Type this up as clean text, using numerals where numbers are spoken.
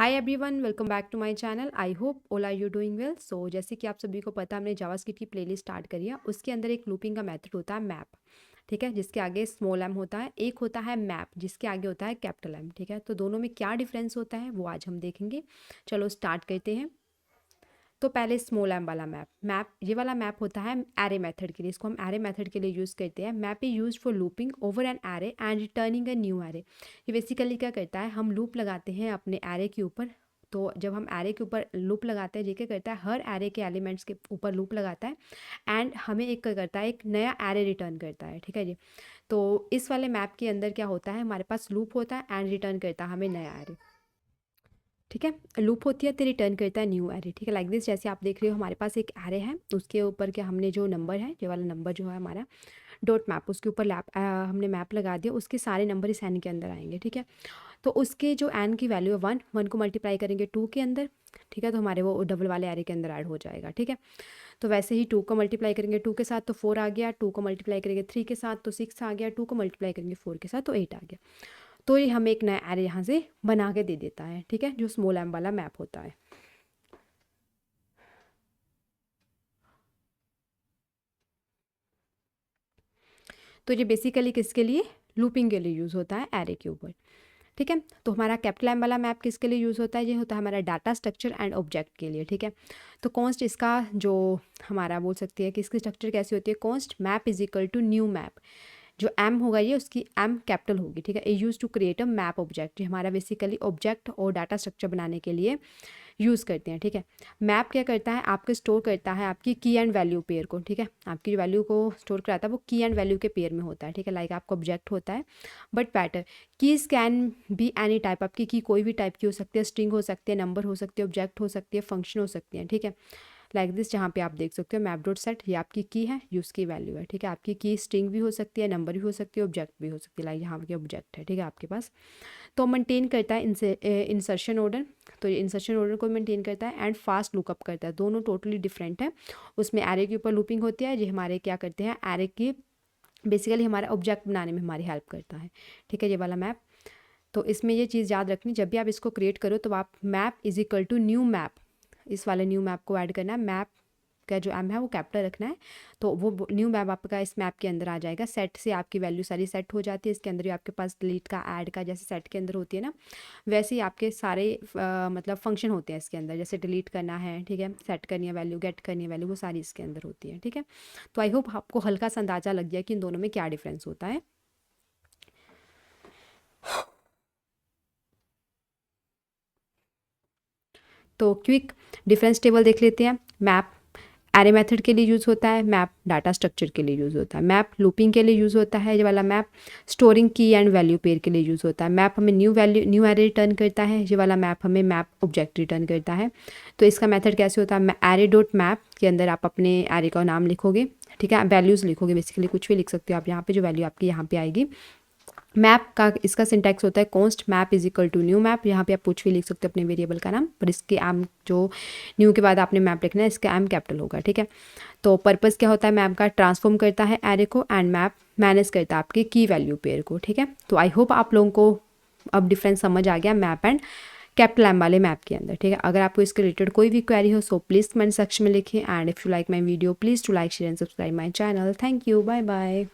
Hi everyone, welcome back to my channel. I hope all are you doing well. So जैसे कि आप सभी को पता है, हमने जावास्क्रिप्ट की प्लेलिस्ट स्टार्ट करी है। उसके अंदर एक लूपिंग का मेथड होता है मैप, ठीक है, जिसके आगे स्मॉल एम होता है। एक होता है मैप जिसके आगे होता है कैपिटल एम, ठीक है। तो दोनों में क्या डिफरेंस होता है वो आज हम देखेंगे। चलो स्टार्ट करते हैं। तो पहले स्मॉल एम वाला मैप ये वाला मैप होता है एरे मेथड के लिए। इसको हम एरे मेथड के लिए यूज़ करते हैं। Map is use for looping over an array and returning a new array. ये बेसिकली क्या करता है, हम लूप लगाते हैं अपने एरे के ऊपर। तो जब हम एरे के ऊपर लूप लगाते हैं, ये क्या करता है, हर एरे के एलिमेंट्स के ऊपर लूप लगाता है एंड हमें एक क्या करता है, एक नया एरे रिटर्न करता है, ठीक है जी। तो इस वाले मैप के अंदर क्या होता है, हमारे पास लूप होता है एंड रिटर्न करता है हमें नया एरे, ठीक है। लूप होती है तो रिटर्न करता है न्यू एरे, ठीक है। लाइक दिस, जैसे आप देख रहे हो हमारे पास एक एरे है, उसके ऊपर क्या हमने जो नंबर है, ये वाला नंबर जो है हमारा डॉट मैप, उसके ऊपर हमने मैप लगा दिया। उसके सारे नंबर इस एन के अंदर आएंगे, ठीक है। तो उसके जो एन की वैल्यू है वन को मल्टीप्लाई करेंगे 2 के अंदर, ठीक है, तो हमारे वो डबल वाले एरे के अंदर ऐड हो जाएगा, ठीक है। तो वैसे ही 2 को मल्टीप्लाई करेंगे 2 के साथ तो 4 आ गया, 2 को मल्टीप्लाई करेंगे 3 के साथ तो 6 आ गया, 2 को मल्टीप्लाई करेंगे 4 के साथ तो 8 आ गया। तो ये हमें एक नया एरे यहाँ से बना के दे देता है, ठीक है, जो स्मॉल एम वाला मैप होता है। तो ये बेसिकली किसके लिए, लूपिंग के लिए यूज़ होता है एरे के ऊपर, ठीक है। तो हमारा कैपिटल एम वाला मैप किसके लिए यूज़ होता है, ये होता है हमारा डाटा स्ट्रक्चर एंड ऑब्जेक्ट के लिए, ठीक है। तो कॉन्स्ट इसका जो हमारा बोल सकती है कि इसकी स्ट्रक्चर कैसी होती है, const map is equal to new map. जो एम होगा ये उसकी एम कैपिटल होगी, ठीक है। A use to create a map object, ये हमारा बेसिकली ऑब्जेक्ट और डाटा स्ट्रक्चर बनाने के लिए यूज़ करते हैं, ठीक है। मैप क्या करता है, आपके स्टोर करता है आपकी की एंड वैल्यू पेयर को, ठीक है। आपकी जो वैल्यू को स्टोर कराता है वो की एंड वैल्यू के पेयर में होता है, ठीक है। लाइक आपका ऑब्जेक्ट होता है but pattern. Keys can be any type, आपकी की कोई भी टाइप की हो सकती है, स्ट्रिंग हो सकती है, नंबर हो सकती है, ऑब्जेक्ट हो सकती है, फंक्शन हो सकती है, ठीक है। लाइक दिस, जहाँ पे आप देख सकते हो मैप डॉट सेट, ये आपकी की है, ये उसकी वैल्यू है, ठीक है। आपकी की स्ट्रिंग भी हो सकती है, नंबर भी हो सकती है, ऑब्जेक्ट भी हो सकती है। लाइक यहाँ पे ऑब्जेक्ट है, ठीक है, आपके पास। तो मेंटेन करता है इंसर्शन ऑर्डर, तो ये इंसर्शन ऑर्डर को मेंटेन करता है एंड फास्ट लुकअप करता है। दोनों टोटली डिफरेंट है। उसमें एरे के ऊपर लूपिंग होती है, ये हमारे क्या करते हैं, एरे की बेसिकली हमारा ऑब्जेक्ट बनाने में हमारी हेल्प करता है, ठीक है, ये वाला मैप। तो इसमें ये चीज़ याद रखनी, जब भी आप इसको क्रिएट करो तो आप map is equal to new map, इस वाले न्यू मैप को ऐड करना है। मैप का जो एम है वो कैपिटल रखना है, तो वो न्यू मैप आपका इस मैप के अंदर आ जाएगा। सेट से आपकी वैल्यू सारी सेट हो जाती है, इसके अंदर भी आपके पास डिलीट का, ऐड का, जैसे सेट के अंदर होती है ना, वैसे ही आपके सारे मतलब फंक्शन होते हैं इसके अंदर। जैसे डिलीट करना है, ठीक है, सेट करनी है वैल्यू, गेट करनी है वैल्यू, वो सारी इसके अंदर होती है, ठीक है। तो आई होप आपको हल्का सा अंदाजा लग गया कि इन दोनों में क्या डिफरेंस होता है। तो क्विक डिफरेंस टेबल देख लेते हैं। मैप एरे मेथड के लिए यूज़ होता है, मैप डाटा स्ट्रक्चर के लिए यूज़ होता है, मैप लूपिंग के लिए यूज़ होता है, ये वाला मैप स्टोरिंग की एंड वैल्यू पेयर के लिए यूज़ होता है। मैप हमें न्यू एरे रिटर्न करता है, ये वाला मैप हमें मैप ऑब्जेक्ट रिटर्न करता है। तो इसका मेथड कैसे होता है, एरे डॉट मैप के अंदर आप अपने एरे का नाम लिखोगे, ठीक है, वैल्यूज़ लिखोगे, बेसिकली कुछ भी लिख सकते हो आप यहाँ पे, जो वैल्यू आपकी यहाँ पे आएगी। मैप का इसका सिंटैक्स होता है const map is equal to new map. यहाँ पे आप कुछ भी लिख सकते हो अपने वेरिएबल का नाम, पर इसके एम जो न्यू के बाद आपने मैप लिखना है, इसका एम कैपिटल होगा, ठीक है। तो पर्पस क्या होता है, मैप का ट्रांसफॉर्म करता है एरे को एंड मैप मैनेज करता है आपके की वैल्यू पेयर को, ठीक है। तो आई होप आप लोगों को अब डिफरेंस समझ आ गया मैप एंड कैपिटल एम वाले मैप के अंदर, ठीक है। अगर आपको इसके रिलेटेड कोई भी क्वेरी हो सो प्लीज़ कमेंट सेक्शन में लिखिए। And if you like my video please to like share and subscribe my channel. Thank you, bye bye.